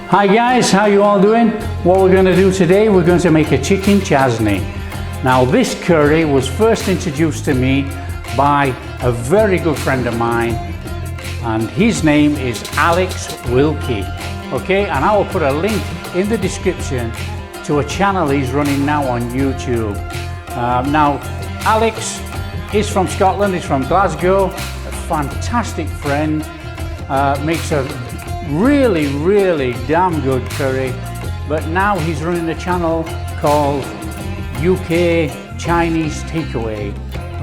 Hi guys, how you all doing? What we're going to do today, we're going to make a chicken chasni. Now this curry was first introduced to me by a very good friend of mine, and his name is Alex Wilkie. Okay, and I will put a link in the description to a channel he's running now on YouTube. Now Alex is from Scotland, he's from Glasgow, a fantastic friend, makes a really damn good curry, but now he's running a channel called UK Chinese Takeaway,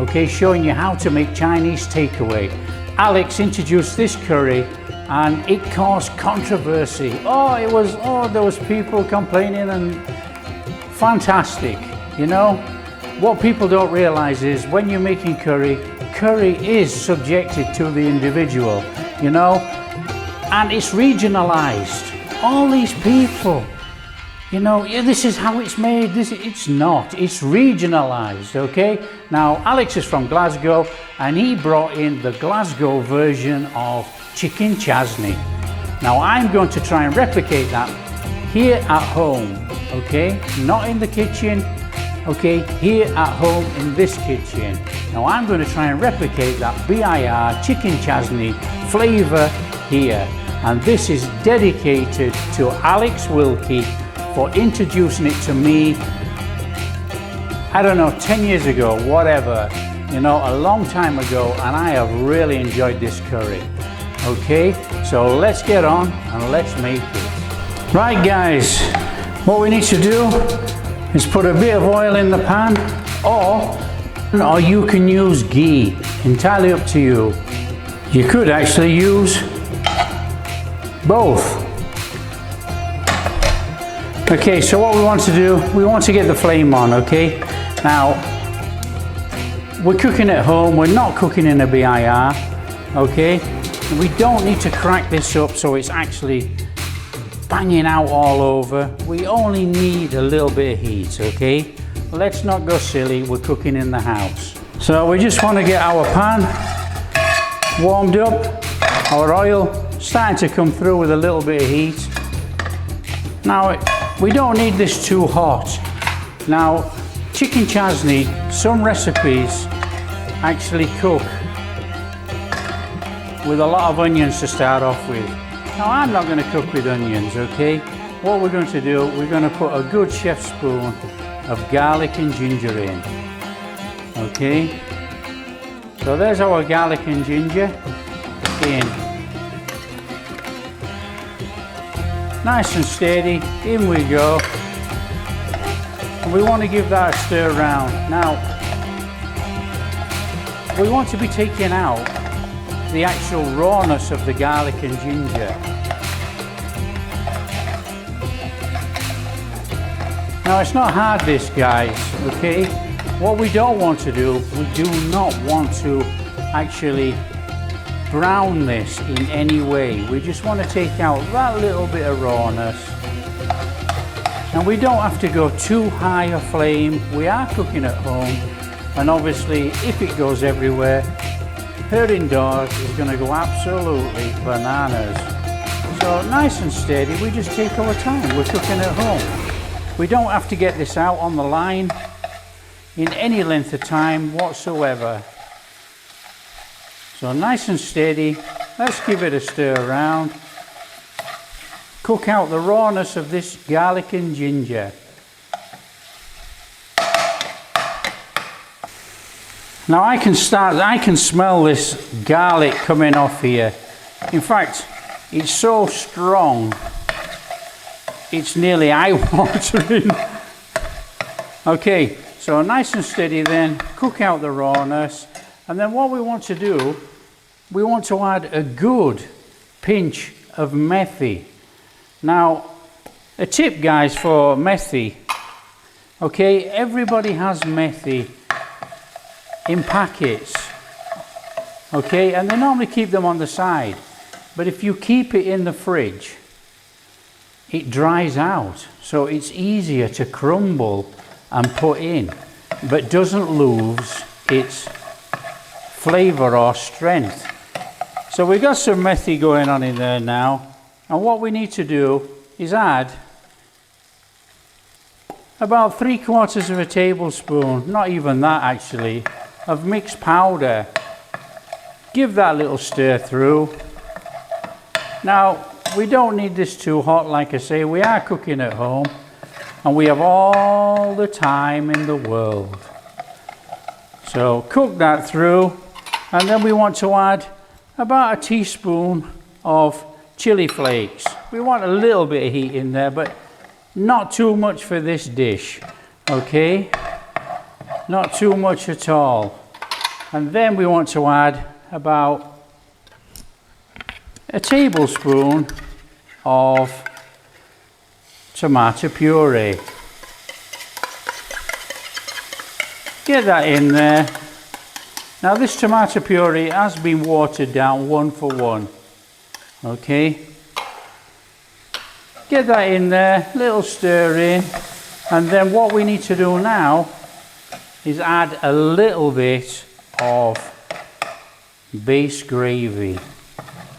okay, showing you how to make Chinese takeaway. Alex introduced this curry and it caused controversy. There was people complaining, and fantastic. You know, what people don't realize is when you're making curry, curry is subjected to the individual, you know, and it's regionalized. All these people, you know, this is how it's made. It's not, it's regionalized, okay? Now, Alex is from Glasgow and he brought in the Glasgow version of chicken chasni. Now, I'm going to try and replicate that here at home, okay? Not in the kitchen, okay? Here at home in this kitchen. Now, I'm going to try and replicate that BIR chicken chasni flavor here. And this is dedicated to Alex Wilkie for introducing it to me, I don't know, 10 years ago, whatever, you know, a long time ago, and I have really enjoyed this curry. Okay, so let's get on and let's make it. Right guys, what we need to do is put a bit of oil in the pan, or you can use ghee, entirely up to you. You could actually use both. Okay, so what we want to do, we want to get the flame on, okay? Now, we're cooking at home, we're not cooking in a BIR, okay? And we don't need to crack this up so it's actually banging out all over. We only need a little bit of heat, okay? Let's not go silly, we're cooking in the house. So we just want to get our pan warmed up, our oil starting to come through with a little bit of heat. Now, we don't need this too hot. Now, chicken chasni, some recipes actually cook with a lot of onions to start off with. Now, I'm not going to cook with onions, okay? What we're going to do, we're going to put a good chef spoon of garlic and ginger in, okay? So there's our garlic and ginger in. Nice and steady, in we go. And we want to give that a stir around. Now, we want to be taking out the actual rawness of the garlic and ginger. Now, it's not hard this, guys, okay? What we don't want to do, we do not want to actually brown this in any way. We just want to take out that little bit of rawness. And we don't have to go too high a flame. We are cooking at home, and obviously if it goes everywhere, her indoors is going to go absolutely bananas. So nice and steady, we just take our time. We're cooking at home. We don't have to get this out on the line in any length of time whatsoever. So nice and steady, let's give it a stir around. Cook out the rawness of this garlic and ginger. Now I can smell this garlic coming off here. In fact, it's so strong, it's nearly eye-watering. Okay, so nice and steady then, cook out the rawness. And then what we want to do, we want to add a good pinch of methi. Now, a tip guys for methi, okay, everybody has methi in packets, okay, and they normally keep them on the side. But if you keep it in the fridge, it dries out, so it's easier to crumble and put in, but doesn't lose its flavor or strength. So we've got some methi going on in there now, and what we need to do, is add about 3/4 of a tablespoon, not even that actually, of mixed powder. Give that a little stir through. Now, we don't need this too hot, like I say, we are cooking at home and we have all the time in the world. So cook that through, and then we want to add about a teaspoon of chili flakes. We want a little bit of heat in there, but not too much for this dish, okay? Not too much at all. And then we want to add about a tablespoon of tomato puree. Get that in there. Now this tomato puree has been watered down 1 for 1, okay? Get that in there, little stir in, and then what we need to do now is add a little bit of base gravy.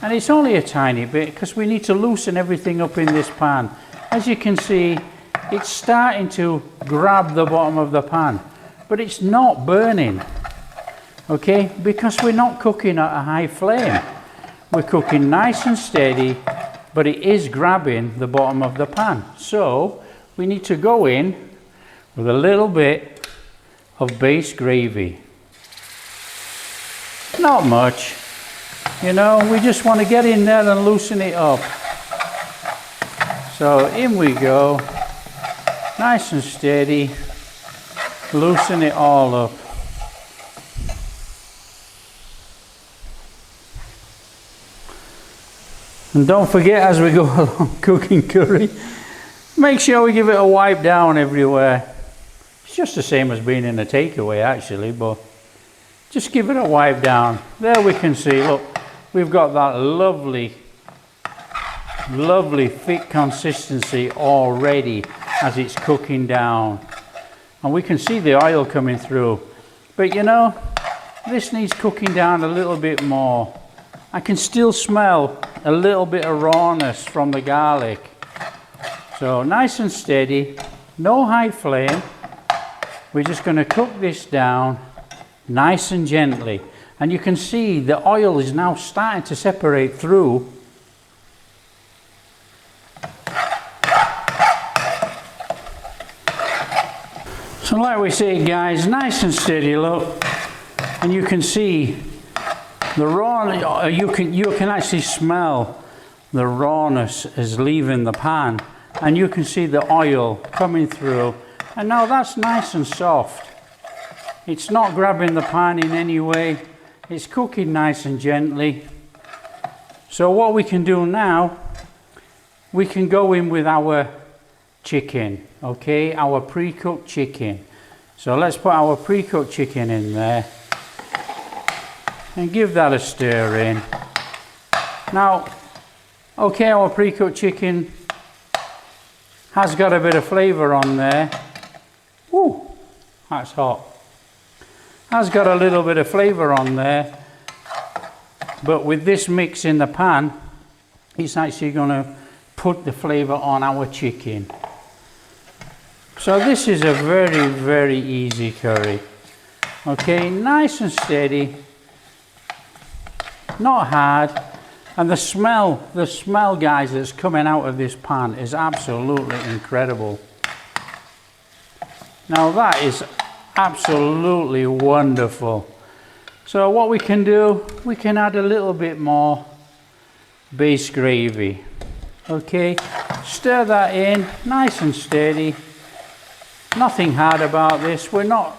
And it's only a tiny bit because we need to loosen everything up in this pan. As you can see, it's starting to grab the bottom of the pan, but it's not burning, okay? Because we're not cooking at a high flame. We're cooking nice and steady, but it is grabbing the bottom of the pan. So we need to go in with a little bit of base gravy. Not much, you know, we just want to get in there and loosen it up. So in we go, nice and steady, loosen it all up. And don't forget, as we go along cooking curry, make sure we give it a wipe down everywhere. It's just the same as being in a takeaway actually, but just give it a wipe down. There we can see, look, we've got that lovely thick consistency already as it's cooking down. And we can see the oil coming through. But you know, this needs cooking down a little bit more. I can still smell a little bit of rawness from the garlic. So nice and steady, no high flame. We're just going to cook this down nice and gently. And you can see the oil is now starting to separate through. So like we say guys, nice and steady, look. And you can see the raw, you can actually smell the rawness is leaving the pan, and you can see the oil coming through, and now that's nice and soft. It's not grabbing the pan in any way, it's cooking nice and gently. So what we can do now, we can go in with our chicken, okay, our pre-cooked chicken. So let's put our pre-cooked chicken in there and give that a stir in. Now, okay, our pre-cooked chicken has got a bit of flavour on there. Woo, that's hot. Has got a little bit of flavour on there, but with this mix in the pan, it's actually going to put the flavour on our chicken. So this is a very, very easy curry. Okay, nice and steady. Not hard, and the smell guys that's coming out of this pan is absolutely incredible. Now that is absolutely wonderful. So what we can do, we can add a little bit more base gravy. Okay, stir that in nice and steady. Nothing hard about this, we're not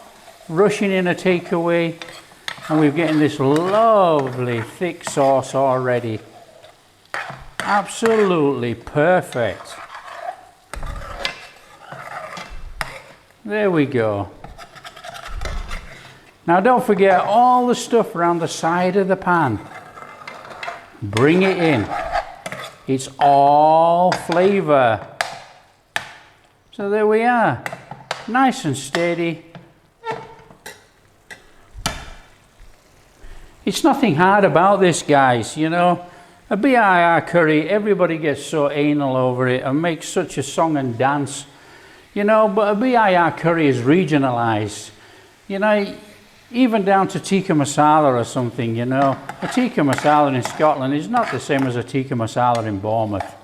rushing in a takeaway. And we're getting this lovely thick sauce already. Absolutely perfect. There we go. Now don't forget all the stuff around the side of the pan. Bring it in. It's all flavour. So there we are. Nice and steady. It's nothing hard about this, guys, you know. A BIR curry, everybody gets so anal over it and makes such a song and dance, you know, but a BIR curry is regionalised, you know, even down to tikka masala or something, you know. A tikka masala in Scotland is not the same as a tikka masala in Bournemouth.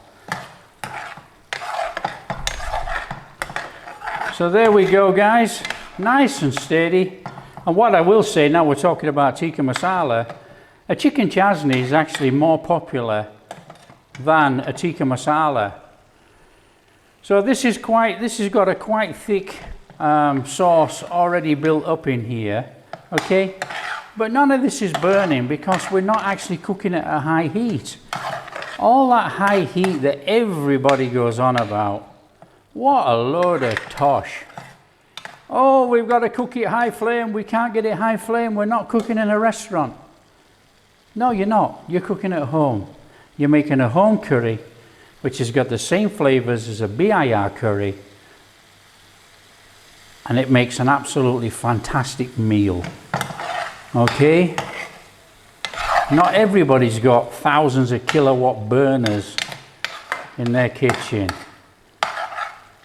So there we go, guys, nice and steady. And what I will say, now we're talking about tikka masala, a chicken chasni is actually more popular than a tikka masala. So this has got a quite thick sauce already built up in here, okay? But none of this is burning because we're not actually cooking at a high heat. All that high heat that everybody goes on about, what a load of tosh. Oh, we've got to cook it high flame, we can't get it high flame, we're not cooking in a restaurant. No, you're not. You're cooking at home. You're making a home curry, which has got the same flavors as a BIR curry, and it makes an absolutely fantastic meal. Okay? Not everybody's got thousands of kilowatt burners in their kitchen.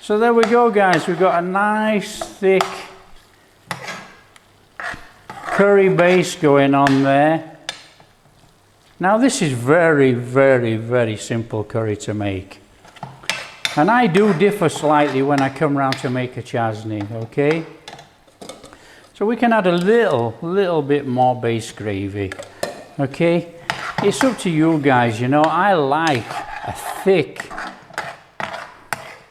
So there we go, guys. We've got a nice thick curry base going on there. Now this is very, very, very simple curry to make. And I do differ slightly when I come around to make a chasni, okay? So we can add a little bit more base gravy, okay? It's up to you guys, you know. I like a thick,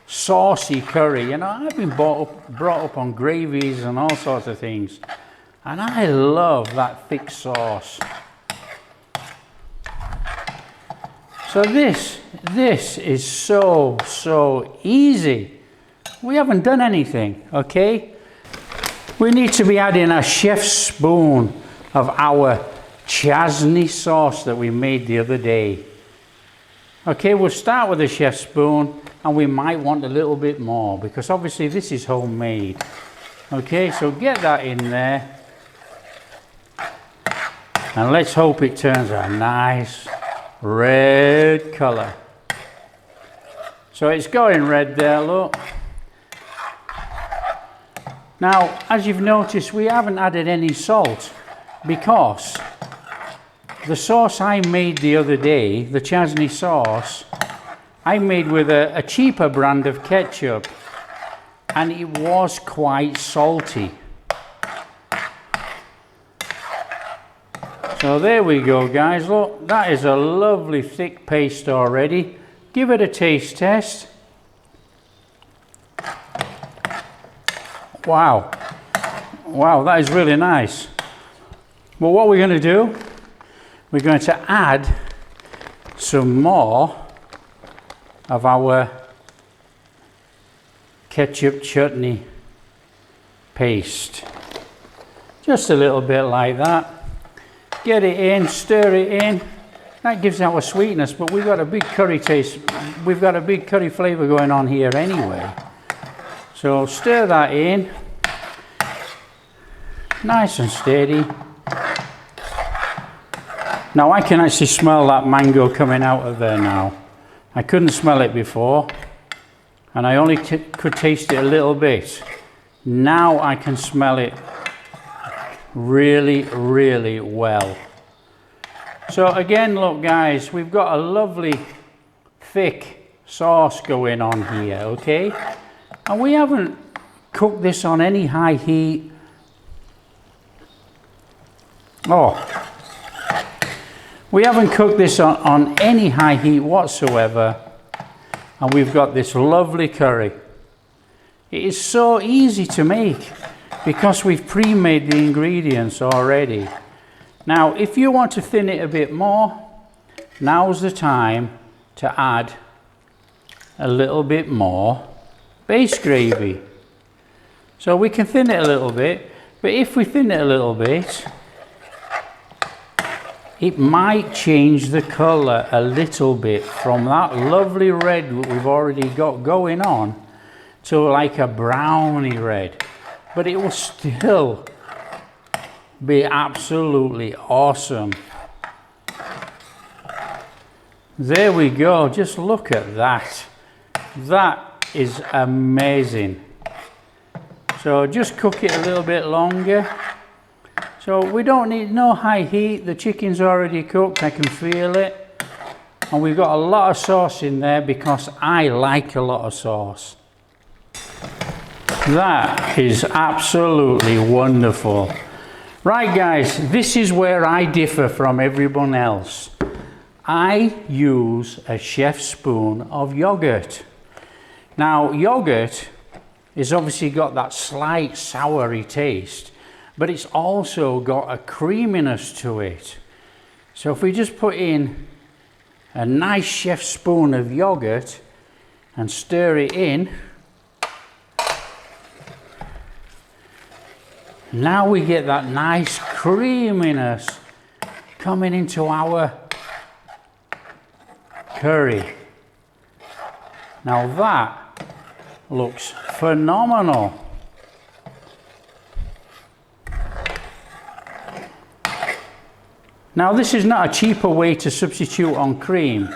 saucy curry. You know, I've been brought up on gravies and all sorts of things. And I love that thick sauce. So this is so easy. We haven't done anything, okay? We need to be adding a chef's spoon of our chasni sauce that we made the other day. Okay, we'll start with a chef's spoon, and we might want a little bit more because obviously this is homemade. Okay, so get that in there. And let's hope it turns a nice red color. So it's going red there, look. Now, as you've noticed, we haven't added any salt because the sauce I made the other day, the chasni sauce, I made with a cheaper brand of ketchup, and it was quite salty. So there we go, guys. Look, that is a lovely thick paste already. Give it a taste test. Wow. Wow, that is really nice. Well, what we're going to do, we're going to add some more of our ketchup chutney paste. Just a little bit like that. Get it in, stir it in. That gives our sweetness, but we've got a big curry taste. We've got a big curry flavour going on here anyway. So stir that in. Nice and steady. Now I can actually smell that mango coming out of there now. I couldn't smell it before, and I only could taste it a little bit. Now I can smell it really, really well. So again, look guys, we've got a lovely thick sauce going on here, okay? And we haven't cooked this on any high heat. We haven't cooked this on any high heat whatsoever, and we've got this lovely curry. It is so easy to make because we've pre-made the ingredients already. Now, if you want to thin it a bit more, now's the time to add a little bit more base gravy. So we can thin it a little bit, but if we thin it a little bit, it might change the colour a little bit from that lovely red that we've already got going on to like a browny red. But it will still be absolutely awesome. There we go, just look at that. That is amazing. So just cook it a little bit longer. So we don't need no high heat, the chicken's already cooked, I can feel it. And we've got a lot of sauce in there because I like a lot of sauce. That is absolutely wonderful. Right guys, this is where I differ from everyone else. I use a chef's spoon of yogurt. Now yogurt has obviously got that slight soury taste, but it's also got a creaminess to it. So if we just put in a nice chef's spoon of yogurt and stir it in, now we get that nice creaminess coming into our curry. Now that looks phenomenal. Now this is not a cheaper way to substitute on cream.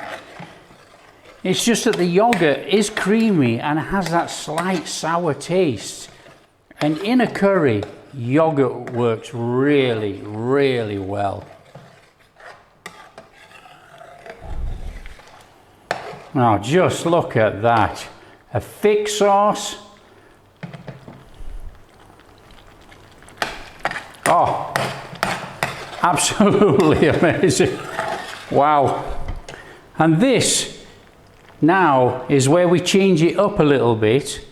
It's just that the yogurt is creamy and has that slight sour taste. And in a curry, yogurt works really, really well. Now just look at that. A thick sauce. Oh, absolutely amazing. Wow. And this now is where we change it up a little bit.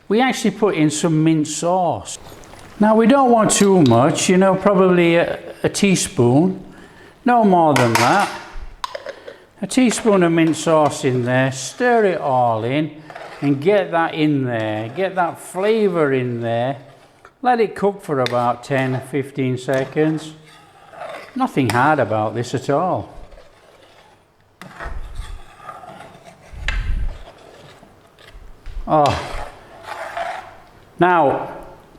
We actually put in some mint sauce. Now we don't want too much, you know, probably a teaspoon, no more than that. A teaspoon of mint sauce in there, stir it all in and get that in there, get that flavour in there. Let it cook for about 10-15 seconds. Nothing hard about this at all. Oh. Now,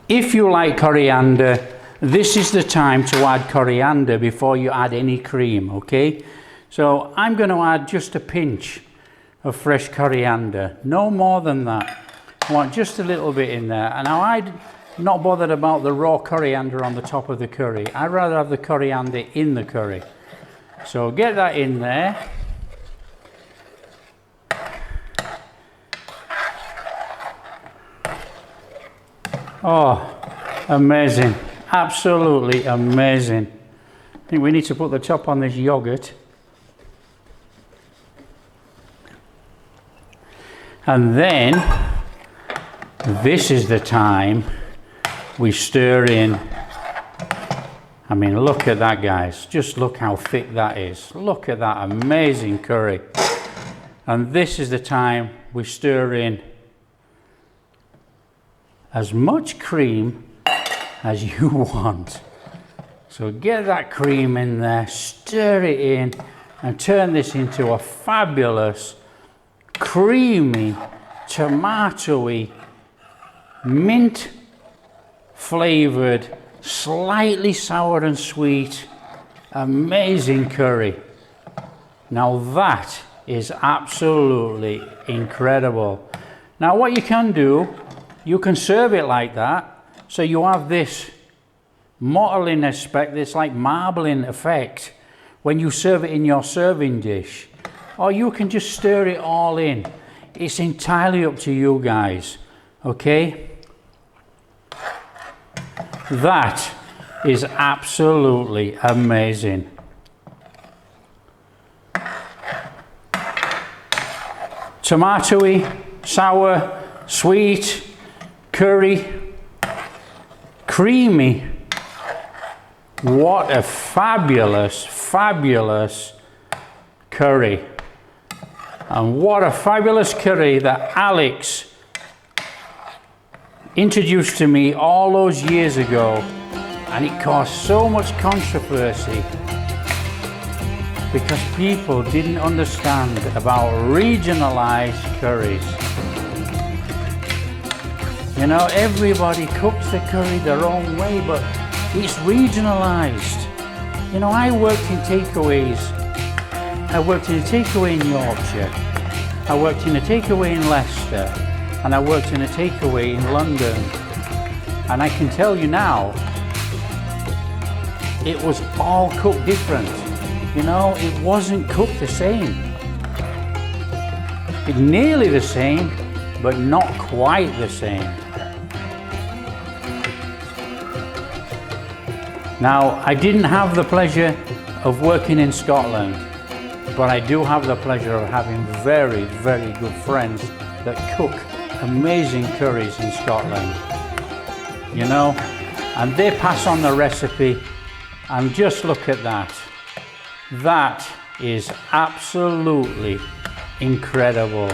if you like coriander, this is the time to add coriander before you add any cream, okay? So I'm going to add just a pinch of fresh coriander, no more than that. I want just a little bit in there. And now I'm not bothered about the raw coriander on the top of the curry. I'd rather have the coriander in the curry. So get that in there. Oh, amazing. Absolutely amazing. I think we need to put the top on this yogurt. And then, this is the time we stir in. I mean, look at that, guys. Just look how thick that is. Look at that amazing curry. And this is the time we stir in as much cream as you want. So get that cream in there, stir it in, and turn this into a fabulous, creamy, tomatoey, mint flavored, slightly sour and sweet, amazing curry. Now that is absolutely incredible. Now what you can do, you can serve it like that, so you have this mottling aspect, this like marbling effect when you serve it in your serving dish. Or you can just stir it all in. It's entirely up to you guys, okay? That is absolutely amazing. Tomatoey, sour, sweet, curry, creamy. What a fabulous, fabulous curry. And what a fabulous curry that Alex introduced to me all those years ago, and it caused so much controversy because people didn't understand about regionalized curries. You know, everybody cooks the curry their own way, but it's regionalized. You know, I worked in takeaways I worked in a takeaway in Yorkshire, I worked in a takeaway in Leicester, and I worked in a takeaway in London. And I can tell you now, it was all cooked different. You know, it wasn't cooked the same. It's nearly the same, but not quite the same. Now, I didn't have the pleasure of working in Scotland, but I do have the pleasure of having very, very good friends that cook amazing curries in Scotland. You know, and they pass on the recipe, and just look at that. That is absolutely incredible.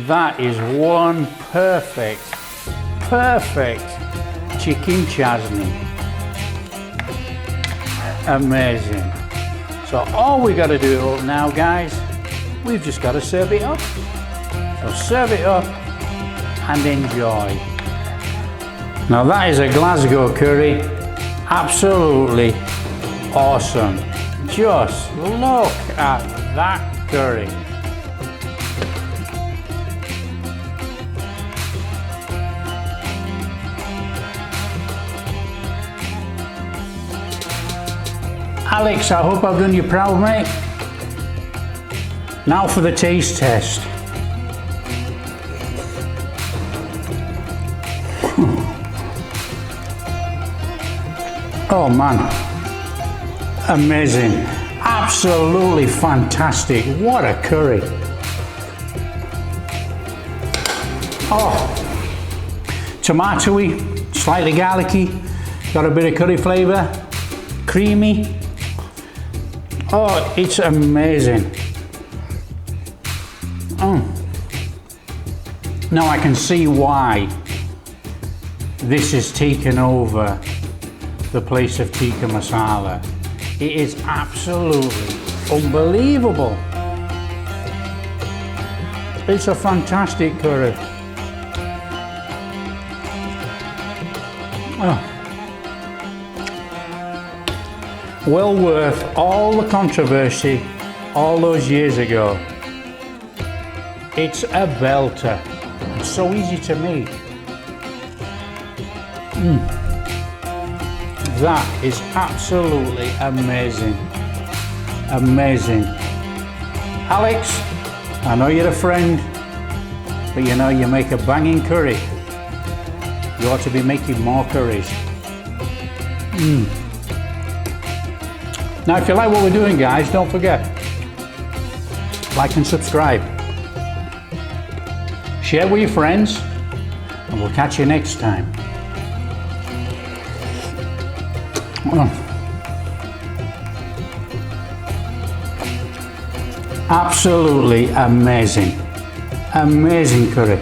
That is one perfect chicken chasni. Amazing. So all we got to do now, guys, we've just got to serve it up. So serve it up and enjoy. Now that is a Glasgow curry, absolutely awesome. Just look at that curry. Alex, I hope I've done you proud, mate. Now for the taste test. Oh man, amazing, absolutely fantastic. What a curry. Oh, tomatoey, slightly garlicky, got a bit of curry flavour, creamy. Oh, it's amazing. Now I can see why this has taken over the place of tikka masala. It is absolutely unbelievable. It's a fantastic curry. Oh. Well worth all the controversy all those years ago. It's a belter. It's so easy to make. That is absolutely amazing. Amazing. Alex, I know you're a friend, but you know, you make a banging curry. You ought to be making more curries. Now, if you like what we're doing, guys, don't forget, like and subscribe. Share with your friends, and we'll catch you next time. Absolutely amazing. Amazing curry.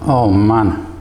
Oh man.